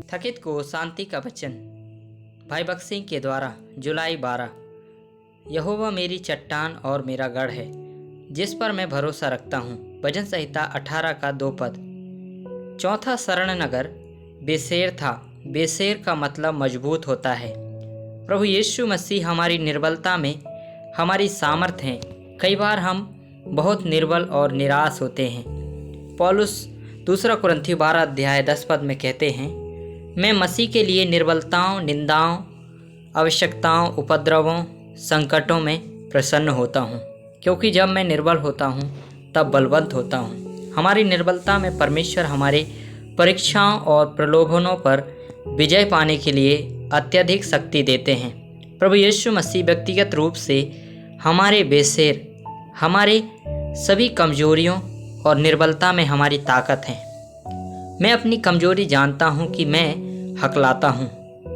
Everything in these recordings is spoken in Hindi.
थकित को शांति का वचन। भाई भगत सिंह के द्वारा जुलाई 12। यहोवा मेरी चट्टान और मेरा गढ़ है, जिस पर मैं भरोसा रखता हूँ। भजन संहिता 18 का 2 पद। चौथा शरण नगर बेसेर था। बेसेर का मतलब मजबूत होता है। प्रभु यीशु मसीह हमारी निर्बलता में हमारी सामर्थ हैं। कई बार हम बहुत निर्बल और निराश होते हैं। पौलुस 2 कुरिन्थियों 12 अध्याय 10 पद में कहते हैं, मैं मसीह के लिए निर्बलताओं, निंदाओं, आवश्यकताओं, उपद्रवों, संकटों में प्रसन्न होता हूँ, क्योंकि जब मैं निर्बल होता हूँ तब बलवंत होता हूँ। हमारी निर्बलता में परमेश्वर हमारे परीक्षाओं और प्रलोभनों पर विजय पाने के लिए अत्यधिक शक्ति देते हैं। प्रभु यीशु मसीह व्यक्तिगत रूप से हमारे बेसेर, हमारे सभी कमजोरियों और निर्बलता में हमारी ताकत है। मैं अपनी कमजोरी जानता हूँ कि मैं हकलाता हूँ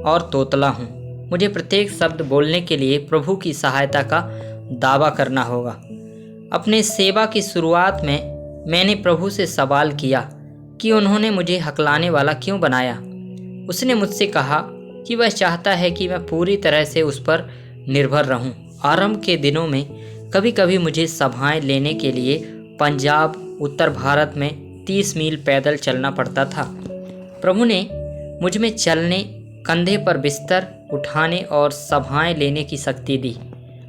और तोतला हूँ। मुझे प्रत्येक शब्द बोलने के लिए प्रभु की सहायता का दावा करना होगा। अपने सेवा की शुरुआत में मैंने प्रभु से सवाल किया कि उन्होंने मुझे हकलाने वाला क्यों बनाया। उसने मुझसे कहा कि वह चाहता है कि मैं पूरी तरह से उस पर निर्भर रहूं। आरंभ के दिनों में कभी कभी मुझे सभाएं लेने के लिए पंजाब, उत्तर भारत में 30 मील पैदल चलना पड़ता था। प्रभु ने मुझ में चलने, कंधे पर बिस्तर उठाने और सभाएं लेने की शक्ति दी।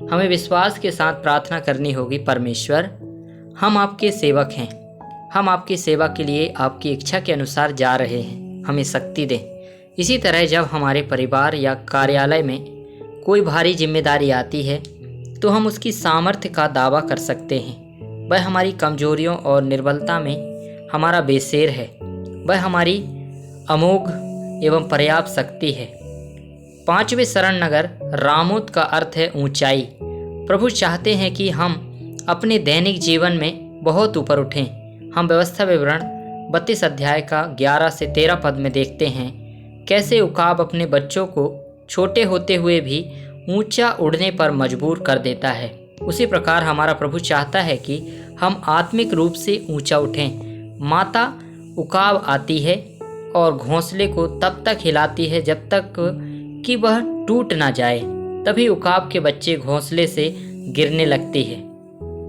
हमें विश्वास के साथ प्रार्थना करनी होगी, परमेश्वर, हम आपके सेवक हैं। हम आपकी सेवा के लिए आपकी इच्छा के अनुसार जा रहे हैं, हमें शक्ति दें। इसी तरह जब हमारे परिवार या कार्यालय में कोई भारी जिम्मेदारी आती है तो हम उसकी सामर्थ्य का दावा कर सकते हैं। वह हमारी कमजोरियों और निर्बलता में हमारा बेसेर है। वह हमारी अमोघ एवं पर्याप्त शक्ति है। 5वें शरण नगर रामोत का अर्थ है ऊंचाई। प्रभु चाहते हैं कि हम अपने दैनिक जीवन में बहुत ऊपर उठें। हम व्यवस्था विवरण 32 अध्याय का 11 से 13 पद में देखते हैं कैसे उकाब अपने बच्चों को छोटे होते हुए भी ऊंचा उड़ने पर मजबूर कर देता है। उसी प्रकार हमारा प्रभु चाहता है कि हम आत्मिक रूप से ऊंचा उठें। माता उकाब आती है और घोंसले को तब तक हिलाती है जब तक कि वह टूट ना जाए। तभी उकाब के बच्चे घोंसले से गिरने लगती है।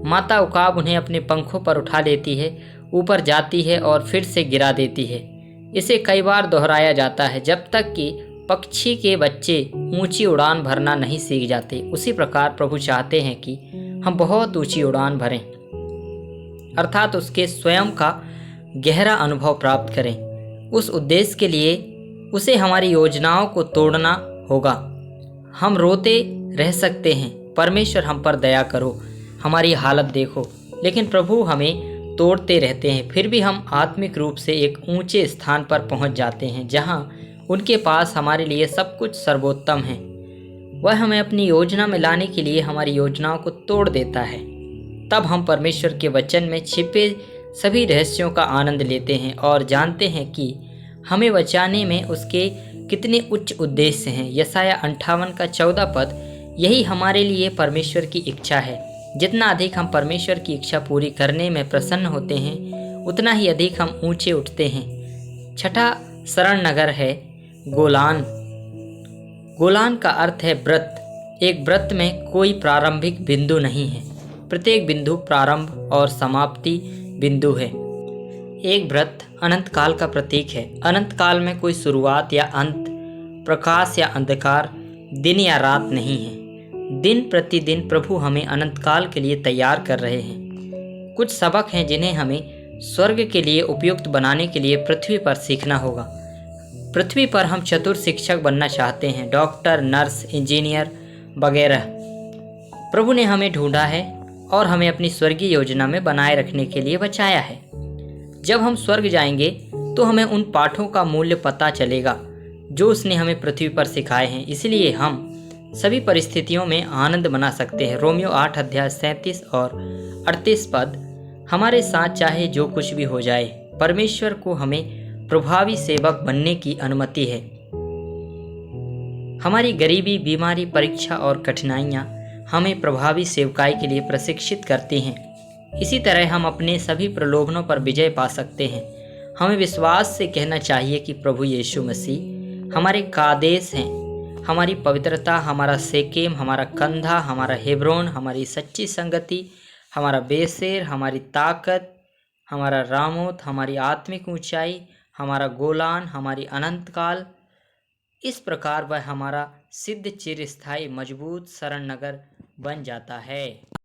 माता उकाब उन्हें अपने पंखों पर उठा लेती है, ऊपर जाती है और फिर से गिरा देती है। इसे कई बार दोहराया जाता है जब तक कि पक्षी के बच्चे ऊंची उड़ान भरना नहीं सीख जाते। उसी प्रकार प्रभु चाहते हैं कि हम बहुत ऊंची उड़ान भरें, अर्थात उसके स्वयं का गहरा अनुभव प्राप्त करें। उस उद्देश्य के लिए उसे हमारी योजनाओं को तोड़ना होगा। हम रोते रह सकते हैं, परमेश्वर हम पर दया करो, हमारी हालत देखो, लेकिन प्रभु हमें तोड़ते रहते हैं। फिर भी हम आत्मिक रूप से एक ऊंचे स्थान पर पहुंच जाते हैं जहां उनके पास हमारे लिए सब कुछ सर्वोत्तम है। वह हमें अपनी योजना में लाने के लिए हमारी योजनाओं को तोड़ देता है। तब हम परमेश्वर के वचन में छिपे सभी रहस्यों का आनंद लेते हैं और जानते हैं कि हमें बचाने में उसके कितने उच्च उद्देश्य हैं। यशाया 58 का 14 पद। यही हमारे लिए परमेश्वर की इच्छा है। जितना अधिक हम परमेश्वर की इच्छा पूरी करने में प्रसन्न होते हैं, उतना ही अधिक हम ऊंचे उठते हैं। छठा शरण नगर है गोलान। गोलान का अर्थ है व्रत। एक व्रत में कोई प्रारंभिक बिंदु नहीं है, प्रत्येक बिंदु प्रारंभ और समाप्ति बिंदु है। एक व्रत अनंत काल का प्रतीक है। अनंत काल में कोई शुरुआत या अंत, प्रकाश या अंधकार, दिन या रात नहीं है। दिन प्रतिदिन प्रभु हमें अनंत काल के लिए तैयार कर रहे हैं। कुछ सबक हैं जिन्हें हमें स्वर्ग के लिए उपयुक्त बनाने के लिए पृथ्वी पर सीखना होगा। पृथ्वी पर हम चतुर शिक्षक बनना चाहते हैं, डॉक्टर, नर्स, इंजीनियर वगैरह। प्रभु ने हमें ढूंढा है और हमें अपनी स्वर्गीय योजना में बनाए रखने के लिए बचाया है। जब हम स्वर्ग जाएंगे तो हमें उन पाठों का मूल्य पता चलेगा जो उसने हमें पृथ्वी पर सिखाए हैं। इसलिए हम सभी परिस्थितियों में आनंद मना सकते हैं। रोमियो 8 अध्याय 37 और 38 पद। हमारे साथ चाहे जो कुछ भी हो जाए, परमेश्वर को हमें प्रभावी सेवक बनने की अनुमति है। हमारी गरीबी, बीमारी, परीक्षा और कठिनाइयाँ हमें प्रभावी सेवकाई के लिए प्रशिक्षित करती हैं। इसी तरह हम अपने सभी प्रलोभनों पर विजय पा सकते हैं। हमें विश्वास से कहना चाहिए कि प्रभु यीशु मसीह हमारे कादेश हैं, हमारी पवित्रता, हमारा सेकेम, हमारा कंधा, हमारा हेब्रोन, हमारी सच्ची संगति, हमारा बेसेर, हमारी ताकत, हमारा रामोत, हमारी आत्मिक ऊंचाई, हमारा गोलान, हमारी अनंत काल। इस प्रकार वह हमारा सिद्ध चिरस्थायी मजबूत शरण नगर बन जाता है।